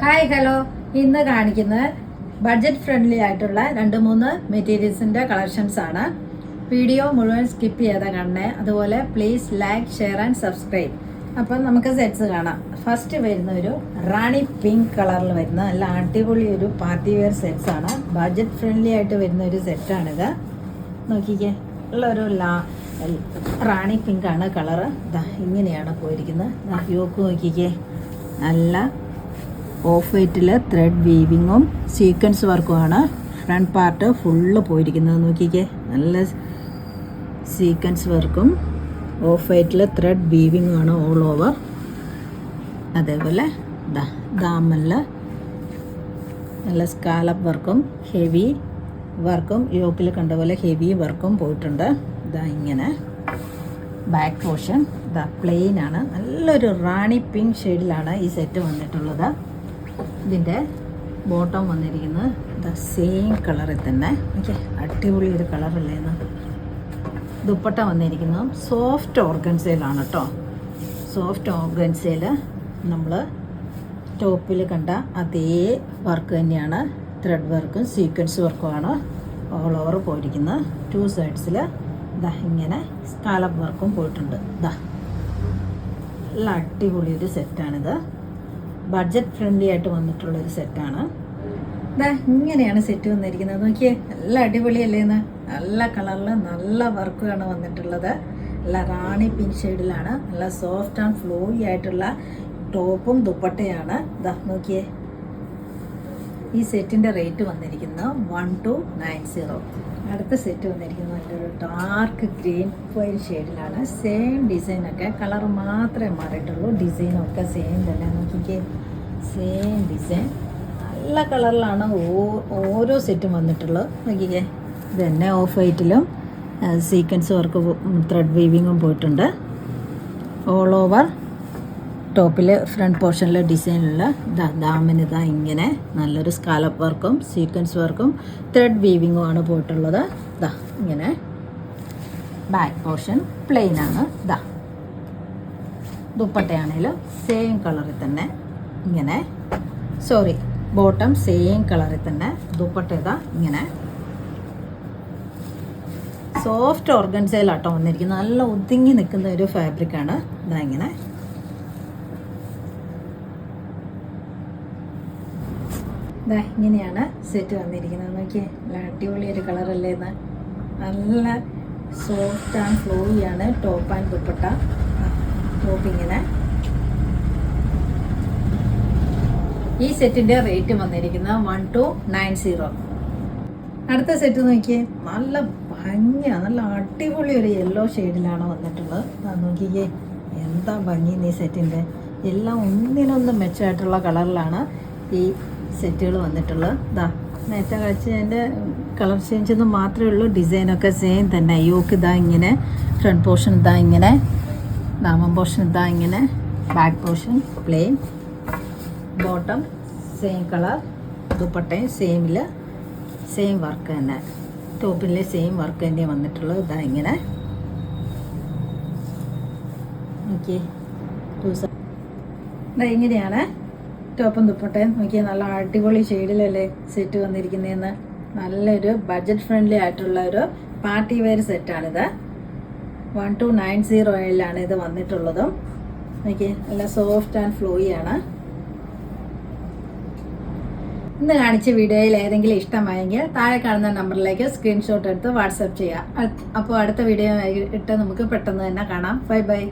Hi hello, ഇന്ന് കാണിക്കുന്നത് budget friendly ആയിട്ടുള്ള 2-3 മെറ്റീരിയൽസിൻ്റെ കളക്ഷൻസ് ആണ്. വീഡിയോ മുഴുവൻ സ്കിപ്പ് ചെയ്താൽ കാണണേ. അതുപോലെ please like, share and subscribe. അപ്പം നമുക്ക് സെറ്റ്സ് കാണാം. ഫസ്റ്റ് വരുന്ന ഒരു റാണി പിങ്ക് കളറിൽ വരുന്ന നല്ല അടിപൊളി ഒരു പാർട്ടി വെയർ സെറ്റ്സ് ആണ്. ബഡ്ജറ്റ് ഫ്രണ്ട്ലി ആയിട്ട് വരുന്ന ഒരു സെറ്റാണിത്. നോക്കിക്കേ, ഉള്ളൊരു റാണി പിങ്ക് ആണ് കളറ്. ഇങ്ങനെയാണ് പോയിരിക്കുന്നത്. യോക്ക് നോക്കിക്കേ, നല്ല ഓഫ് വൈറ്റിൽ ത്രെഡ് വീവിങ്ങും സീക്വൻസ് വർക്കുമാണ്. ഫ്രണ്ട് പാർട്ട് ഫുള്ള് പോയിരിക്കുന്നത്. നോക്കിക്കേ, നല്ല സീക്വൻസ് വർക്കും ഓഫ് വൈറ്റിൽ ത്രെഡ് വീവിങ്ങും ആണ് ഓൾ ഓവർ. അതേപോലെ ദാമനിൽ നല്ല സ്കാലപ്പ് വർക്കും ഹെവി വർക്കും യോക്കിൽ കണ്ട പോലെ ഹെവി വർക്കും പോയിട്ടുണ്ട്. ഇങ്ങനെ ബാക്ക് പോർഷൻ പ്ലെയിൻ ആണ്. നല്ലൊരു റാണി പിങ്ക് ഷെയ്ഡിലാണ് ഈ സെറ്റ് വന്നിട്ടുള്ളത്. ഇതിൻ്റെ ബോട്ടം വന്നിരിക്കുന്നത് സെയിം കളറിൽ തന്നെ. ഓക്കെ, അടിപൊളി ഒരു കളറല്ലേന്ന്. ദുപ്പട്ട വന്നിരിക്കുന്നത് സോഫ്റ്റ് ഓർഗൻസയിലാണ് കേട്ടോ. സോഫ്റ്റ് ഓർഗൻസയിൽ നമ്മൾ ടോപ്പിൽ കണ്ട അതേ വർക്ക് തന്നെയാണ്. ത്രെഡ് വർക്കും സീക്വൻസ് വർക്കുമാണ് ഓൾ ഓവർ പോയിരിക്കുന്നത്. 2 സൈഡ്സിൽ ഇങ്ങനെ സ്കാലപ്പ് വർക്കും പോയിട്ടുണ്ട്. നല്ല അടിപൊളി ഒരു സെറ്റാണിത്. ബഡ്ജറ്റ് ഫ്രണ്ട്ലി ആയിട്ട് വന്നിട്ടുള്ളൊരു സെറ്റാണ്. ഇങ്ങനെയാണ് സെറ്റ് വന്നിരിക്കുന്നത്. നോക്കിയേ, നല്ല അടിപൊളിയല്ലേന്ന്. നല്ല കളറിൽ നല്ല വർക്കാണ് വന്നിട്ടുള്ളത്. നല്ല റാണി പിങ്ക് ഷെയ്ഡിലാണ്. നല്ല സോഫ്റ്റ് ആൻഡ് ഫ്ലോയി ആയിട്ടുള്ള ടോപ്പും ദുപ്പട്ടയാണ്. നോക്കിയേ, ഈ സെറ്റിൻ്റെ റേറ്റ് വന്നിരിക്കുന്നത് 1290. അടുത്ത സെറ്റ് വന്നിരിക്കുന്നത് നല്ലൊരു ഡാർക്ക് ഗ്രീൻ വൈറ്റ് ഷെയ്ഡിലാണ്. സെയിം ഡിസൈനൊക്കെ, കളർ മാത്രമേ മാറിയിട്ടുള്ളൂ. ഡിസൈനൊക്കെ സെയിം തന്നെ. നോക്കിക്കേ, സെയിം ഡിസൈൻ. നല്ല കളറിലാണ് ഓരോ സെറ്റും വന്നിട്ടുള്ളത്. നോക്കിക്കേ, ഇത് തന്നെ ഓഫ് വൈറ്റിലും സീക്വൻസ് വർക്ക് ത്രെഡ് വീവിങ്ങും പോയിട്ടുണ്ട്. ഓൾ ഓവർ ടോപ്പിൽ ഫ്രണ്ട് പോർഷനിലെ ഡിസൈനുള്ള ദാമിന് ഇങ്ങനെ നല്ലൊരു സ്കാലപ്പ് വർക്കും സീക്വൻസ് വർക്കും ത്രെഡ് വീവിങ്ങും ആണ് പോയിട്ടുള്ളത്. ഇങ്ങനെ ബാക്ക് പോർഷൻ പ്ലെയിൻ ആണ്. ദുപ്പട്ടയാണേലും സെയിം കളറിൽ തന്നെ. ഇങ്ങനെ ബോട്ടം സെയിം കളറിൽ തന്നെ. ദുപ്പട്ട ഇങ്ങനെ സോഫ്റ്റ് ഓർഗൻസയിലാട്ടോ വന്നിരിക്കുന്നത്. നല്ല ഒതുങ്ങി നിൽക്കുന്ന ഒരു ഫാബ്രിക്കാണ്. ഇങ്ങനെ ഇങ്ങനെയാണ് സെറ്റ് വന്നിരിക്കുന്നത്. നോക്കിയേ, നല്ല അടിപൊളി ഒരു കളറല്ലേന്ന്. നല്ല സോഫ്റ്റ് ആൻഡ് ഫ്ലോയിയാണ് ടോപ്പ് ആൻഡ് ദുപ്പട്ട. ടോപ്പ് ഇങ്ങനെ. ഈ സെറ്റിൻ്റെ റേറ്റ് വന്നിരിക്കുന്നത് 1290. അടുത്ത സെറ്റ് നോക്കിയേ, നല്ല ഭംഗിയാണ്. നല്ല അടിപൊളി ഒരു യെല്ലോ ഷെയ്ഡിലാണ് വന്നിട്ടുള്ളത്. നോക്കിക്കേ, എന്താ ഭംഗി ഈ സെറ്റിൻ്റെ. എല്ലാം ഒന്നിനൊന്ന് മെച്ചമായിട്ടുള്ള കളറിലാണ് ഈ സെറ്റുകൾ വന്നിട്ടുള്ളത്. നേരത്തെ കളിച്ചതിൻ്റെ കളർ ചേഞ്ച് ഒന്നും മാത്രമേ ഉള്ളൂ. ഡിസൈനൊക്കെ സെയിം തന്നെ. യോക്ക് ഇങ്ങനെ, ഫ്രണ്ട് പോർഷൻ ഇങ്ങനെ, ദാമൻ പോർഷൻ ഇങ്ങനെ, back portion plain, bottom same colour, ദുപ്പട്ടയും സെയിം വർക്ക് തന്നെ. ടോപ്പിലെ സെയിം വർക്ക് തന്നെ വന്നിട്ടുള്ളത്. ഇങ്ങനെ ഓക്കെ. ഇങ്ങനെയാണ് ടോപ്പും ദുപ്പട്ടയും. നോക്കിയാൽ നല്ല അടിപൊളി ഷെയ്ഡിലല്ലേ സെറ്റ് വന്നിരിക്കുന്നതെന്ന്. നല്ലൊരു ബഡ്ജറ്റ് ഫ്രണ്ട്ലി ആയിട്ടുള്ള ഒരു പാർട്ടി വെയർ സെറ്റാണിത്. 1290 ഇത് വന്നിട്ടുള്ളതും. നോക്കിയേ, നല്ല സോഫ്റ്റ് ആൻഡ് ഫ്ലോയി ആണ്. ഇന്ന് കാണിച്ച വീഡിയോയിൽ ഏതെങ്കിലും ഇഷ്ടമായെങ്കിൽ താഴെ കാണുന്ന നമ്പറിലേക്ക് സ്ക്രീൻഷോട്ട് എടുത്ത് വാട്സാപ്പ് ചെയ്യാം. അപ്പോൾ അടുത്ത വീഡിയോ ഇട്ട് നമുക്ക് പെട്ടെന്ന് തന്നെ കാണാം. Bye bye.